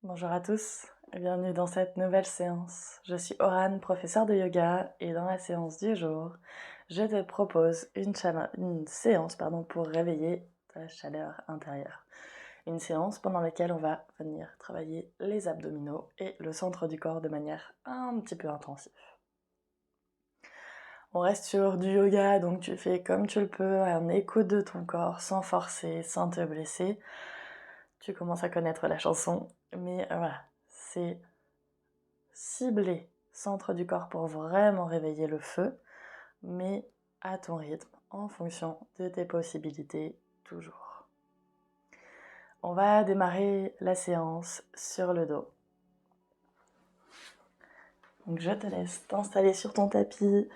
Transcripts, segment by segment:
Bonjour à tous et bienvenue dans cette nouvelle séance. Je suis Oran, professeure de yoga, et dans la séance du jour, je te propose une séance pour réveiller ta chaleur intérieure. Une séance pendant laquelle on va venir travailler les abdominaux et le centre du corps de manière un petit peu intensive. On reste sur du yoga, donc tu fais comme tu le peux, en écoute de ton corps, sans forcer, sans te blesser. Tu commences à connaître la chanson, mais voilà, c'est ciblé centre du corps pour vraiment réveiller le feu, mais à ton rythme, en fonction de tes possibilités, toujours. On va démarrer la séance sur le dos. Donc je te laisse t'installer sur ton tapis,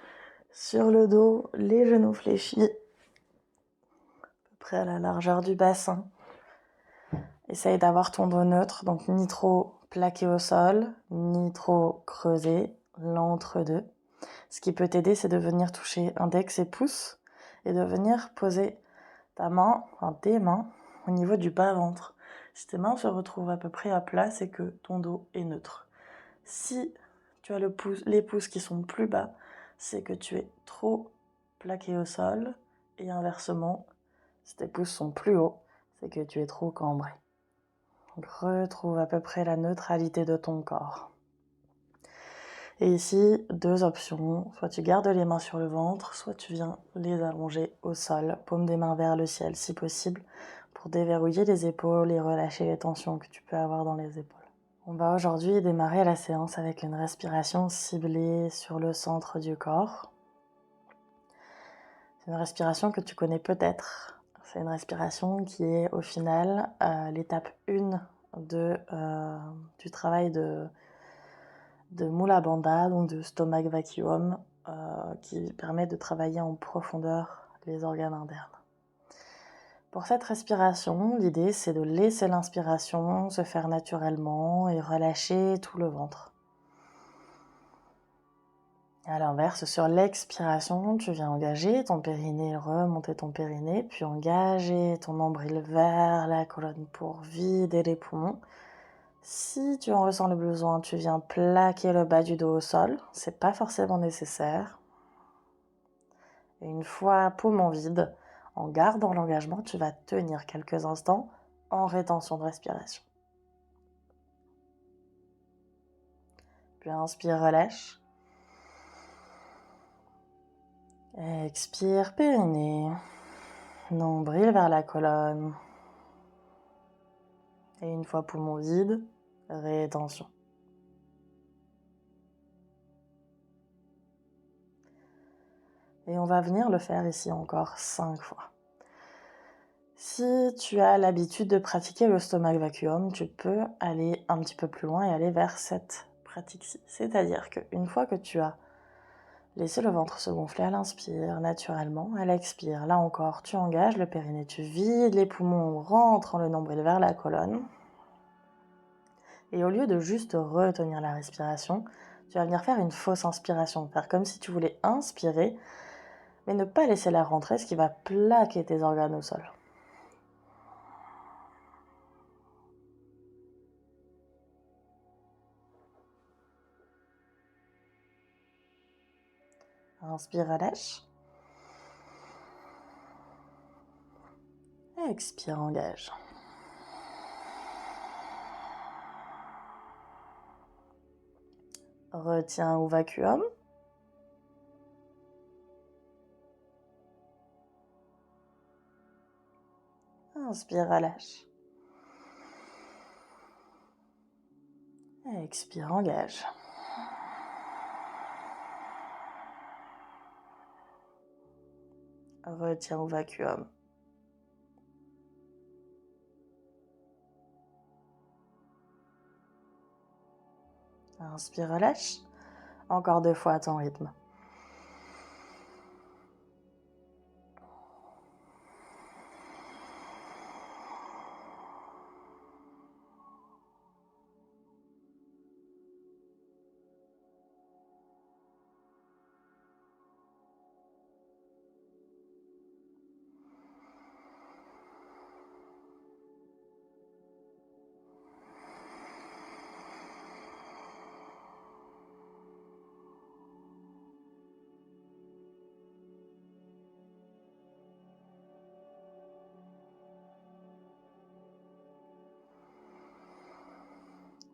sur le dos, les genoux fléchis, à peu près à la largeur du bassin. Essaye d'avoir ton dos neutre, donc ni trop plaqué au sol, ni trop creusé, l'entre-deux. Ce qui peut t'aider, c'est de venir toucher index et pouce et de venir poser ta main, enfin tes mains, au niveau du bas-ventre. Si tes mains se retrouvent à peu près à plat, c'est que ton dos est neutre. Si tu as les pouces qui sont plus bas, c'est que tu es trop plaqué au sol, et inversement, si tes pouces sont plus hauts, c'est que tu es trop cambré. Donc retrouve à peu près la neutralité de ton corps. Et ici, deux options. Soit tu gardes les mains sur le ventre, soit tu viens les allonger au sol, paume des mains vers le ciel si possible, pour déverrouiller les épaules et relâcher les tensions que tu peux avoir dans les épaules. On va aujourd'hui démarrer la séance avec une respiration ciblée sur le centre du corps. C'est une respiration que tu connais peut-être. C'est une respiration qui est au final l'étape 1 du travail de Mula Bandha, donc de stomach vacuum, qui permet de travailler en profondeur les organes internes. Pour cette respiration, l'idée c'est de laisser l'inspiration se faire naturellement et relâcher tout le ventre. À l'inverse, sur l'expiration, tu viens engager ton périnée, remonter ton périnée, puis engager ton nombril vers la colonne pour vider les poumons. Si tu en ressens le besoin, tu viens plaquer le bas du dos au sol. C'est pas forcément nécessaire. Et une fois poumon vide, en gardant l'engagement, tu vas tenir quelques instants en rétention de respiration. Puis inspire, relâche. Expire, périnée. Nombril vers la colonne. Et une fois poumon vide, rétention. Et on va venir le faire ici encore 5 fois. Si tu as l'habitude de pratiquer le stomach vacuum, tu peux aller un petit peu plus loin et aller vers cette pratique-ci. C'est-à-dire qu'une fois que tu as laissé le ventre se gonfler à l'inspire, naturellement, à l'expire, là encore, tu engages le périnée, tu vides les poumons, rentrant le nombril vers la colonne. Et au lieu de juste retenir la respiration, tu vas venir faire une fausse inspiration, faire comme si tu voulais inspirer, mais ne pas laisser l'air rentrer, ce qui va plaquer tes organes au sol. Inspire, relâche. Expire, engage. Retiens au vacuum. Inspire, relâche. Expire, engage. Retiens au vacuum. Inspire, relâche. Encore 2 fois à ton rythme.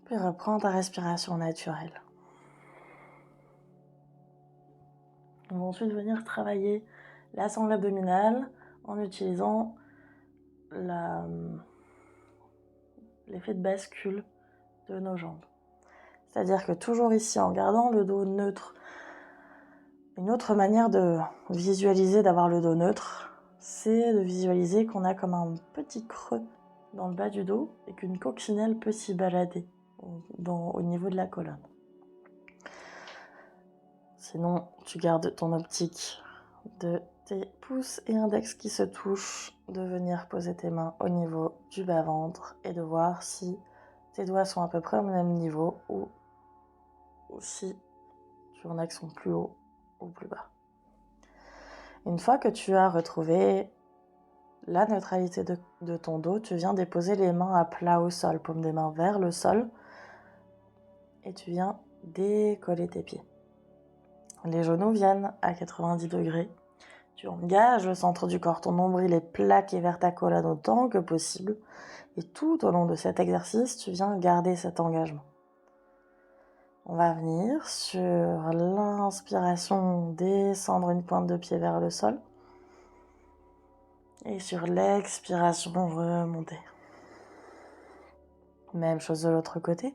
Puis reprends ta respiration naturelle. On va ensuite venir travailler la sangle abdominale en utilisant l'effet de bascule de nos jambes. C'est-à-dire que toujours ici, en gardant le dos neutre, une autre manière de visualiser, d'avoir le dos neutre, c'est de visualiser qu'on a comme un petit creux dans le bas du dos et qu'une coccinelle peut s'y balader au niveau de la colonne. Sinon, tu gardes ton optique de tes pouces et index qui se touchent, de venir poser tes mains au niveau du bas-ventre et de voir si tes doigts sont à peu près au même niveau ou si tu en as qui sont plus hauts ou plus bas. Une fois que tu as retrouvé la neutralité de ton dos, tu viens déposer les mains à plat au sol, paume des mains vers le sol, et tu viens décoller tes pieds. Les genoux viennent à 90 degrés. Tu engages le centre du corps, ton nombril est plaqué vers ta colonne autant que possible. Et tout au long de cet exercice, tu viens garder cet engagement. On va venir sur l'inspiration, descendre une pointe de pied vers le sol. Et sur l'expiration, remonter. Même chose de l'autre côté.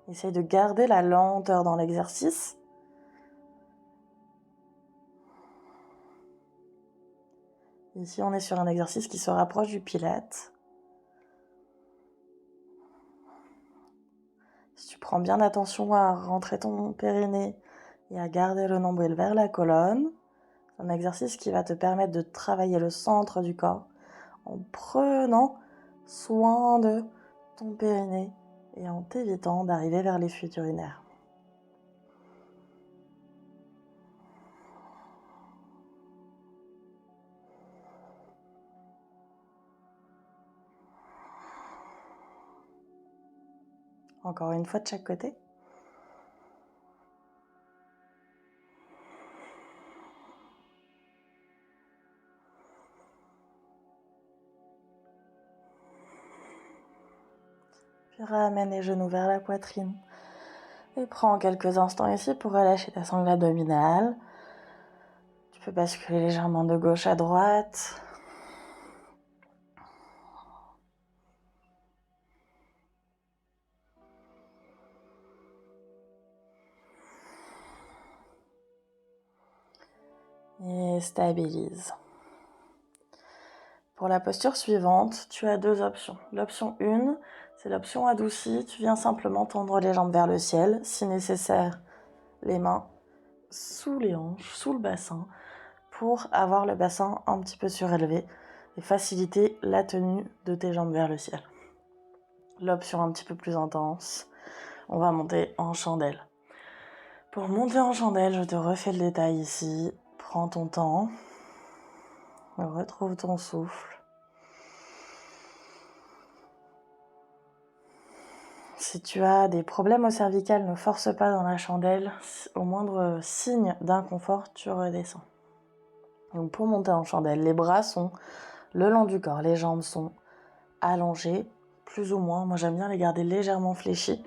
Essaye de garder la lenteur dans l'exercice. Ici, on est sur un exercice qui se rapproche du pilate. Si tu prends bien attention à rentrer ton périnée et à garder le nombril vers la colonne, c'est un exercice qui va te permettre de travailler le centre du corps en prenant soin de ton périnée et en t'évitant d'arriver vers les fuites urinaires. Encore une fois de chaque côté. Puis ramène les genoux vers la poitrine. Et prends quelques instants ici pour relâcher ta sangle abdominale. Tu peux basculer légèrement de gauche à droite. Et stabilise. Pour la posture suivante, tu as deux options. L'option 1, c'est l'option adoucie. Tu viens simplement tendre les jambes vers le ciel. Si nécessaire, les mains sous les hanches, sous le bassin, pour avoir le bassin un petit peu surélevé et faciliter la tenue de tes jambes vers le ciel. L'option un petit peu plus intense, on va monter en chandelle. Pour monter en chandelle, je te refais le détail ici. Prends ton temps. Retrouve ton souffle. Si tu as des problèmes au cervical, ne force pas dans la chandelle. Au moindre signe d'inconfort, tu redescends. Donc pour monter en chandelle, les bras sont le long du corps, les jambes sont allongées, plus ou moins. Moi, j'aime bien les garder légèrement fléchis.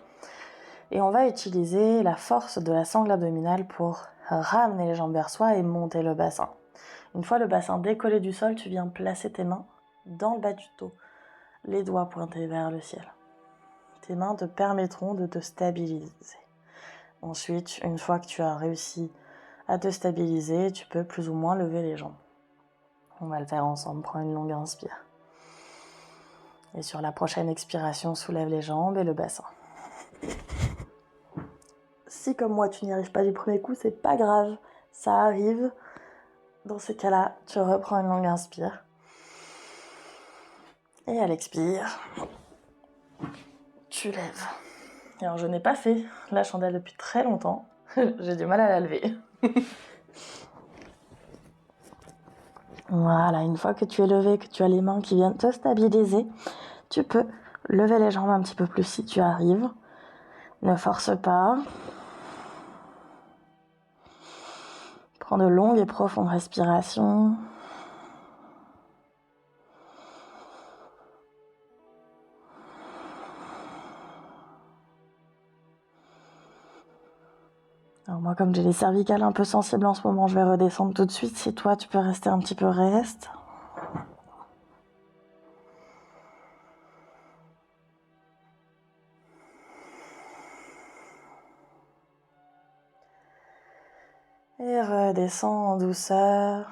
Et on va utiliser la force de la sangle abdominale pour ramener les jambes vers soi et monter le bassin. Une fois le bassin décollé du sol, tu viens placer tes mains dans le bas du dos, les doigts pointés vers le ciel. Tes mains te permettront de te stabiliser. Ensuite, une fois que tu as réussi à te stabiliser, tu peux plus ou moins lever les jambes. On va le faire ensemble. Prends une longue inspire. Et sur la prochaine expiration, soulève les jambes et le bassin. Si comme moi, tu n'y arrives pas du premier coup, c'est pas grave. Ça arrive. Dans ces cas-là, tu reprends une longue inspire. Et à l'expire, tu lèves. Alors, je n'ai pas fait la chandelle depuis très longtemps. J'ai du mal à la lever. Voilà, une fois que tu es levé, que tu as les mains qui viennent te stabiliser, tu peux lever les jambes un petit peu plus si tu arrives. Ne force pas. Prends de longues et profondes respirations. Alors moi, comme j'ai les cervicales un peu sensibles en ce moment, je vais redescendre tout de suite. Si toi, tu peux rester un petit peu, reste. Et redescends en douceur.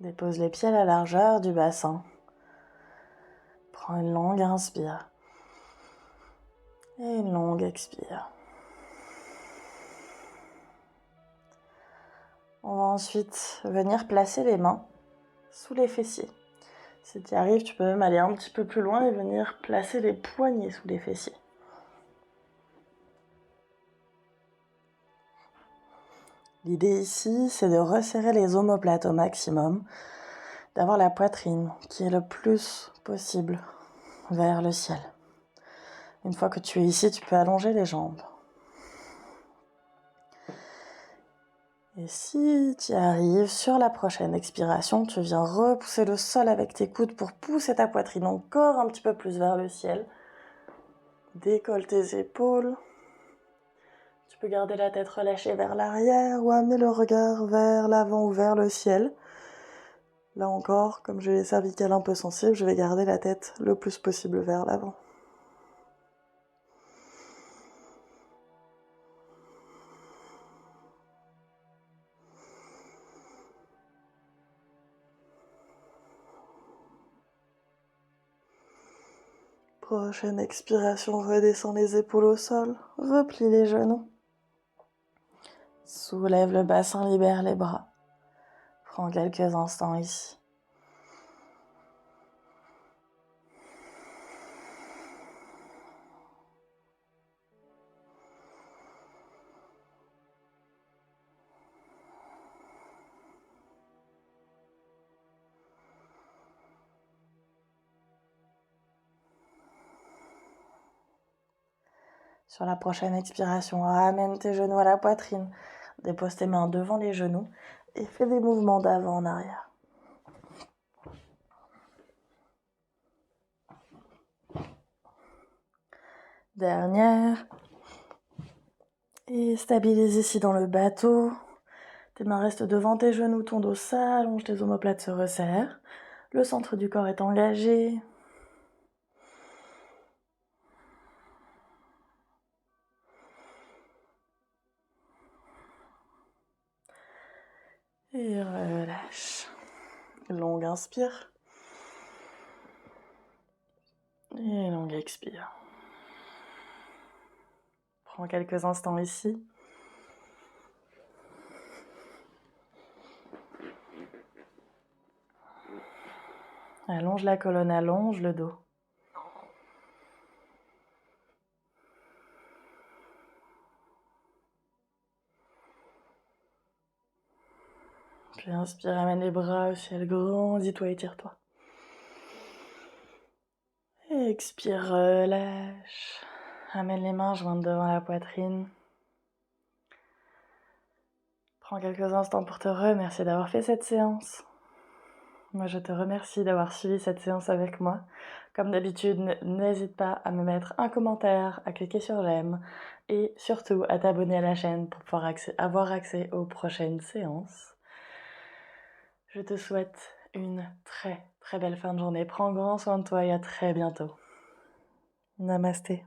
Dépose les pieds à la largeur du bassin. Prends une longue inspire. Et une longue expire. On va ensuite venir placer les mains sous les fessiers. Si tu y arrives, tu peux même aller un petit peu plus loin et venir placer les poignets sous les fessiers. L'idée ici, c'est de resserrer les omoplates au maximum, d'avoir la poitrine qui est le plus possible vers le ciel. Une fois que tu es ici, tu peux allonger les jambes. Et si tu y arrives, sur la prochaine expiration, tu viens repousser le sol avec tes coudes pour pousser ta poitrine encore un petit peu plus vers le ciel. Décolle tes épaules. Tu peux garder la tête relâchée vers l'arrière ou amener le regard vers l'avant ou vers le ciel. Là encore, comme j'ai les cervicales un peu sensibles, je vais garder la tête le plus possible vers l'avant. Prochaine expiration, redescends les épaules au sol, replie les genoux. Soulève le bassin, libère les bras. Prends quelques instants ici. Sur la prochaine expiration, ramène tes genoux à la poitrine. Dépose tes mains devant les genoux et fais des mouvements d'avant en arrière. Dernière. Et stabilise ici dans le bateau. Tes mains restent devant tes genoux, ton dos s'allonge, tes omoplates se resserrent. Le centre du corps est engagé. Et relâche. Longue inspire. Et longue expire. Prends quelques instants ici. Allonge la colonne, allonge le dos. Puis inspire, amène les bras au ciel, grandis-toi, étire-toi. Et expire, relâche. Amène les mains jointes devant la poitrine. Prends quelques instants pour te remercier d'avoir fait cette séance. Moi, je te remercie d'avoir suivi cette séance avec moi. Comme d'habitude, n'hésite pas à me mettre un commentaire, à cliquer sur j'aime et surtout à t'abonner à la chaîne pour pouvoir avoir accès aux prochaines séances. Je te souhaite une très très belle fin de journée. Prends grand soin de toi et à très bientôt. Namasté.